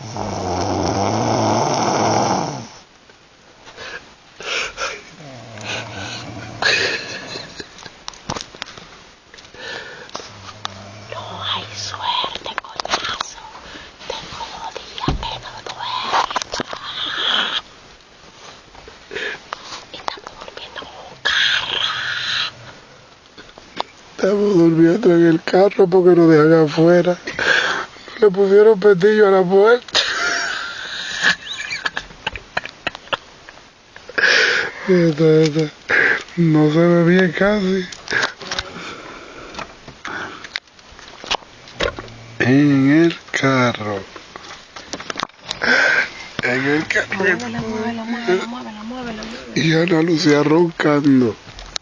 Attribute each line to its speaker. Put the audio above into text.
Speaker 1: No hay suerte, coñazo. Tengo 2 días que no duermo. Y estamos durmiendo en un carro.
Speaker 2: Estamos durmiendo en el carro porque nos dejan afuera. Le pusieron pestillo a la puerta. Esta. No se ve bien casi. En el carro.
Speaker 1: Muévela.
Speaker 2: Y Ana Lucía roncando.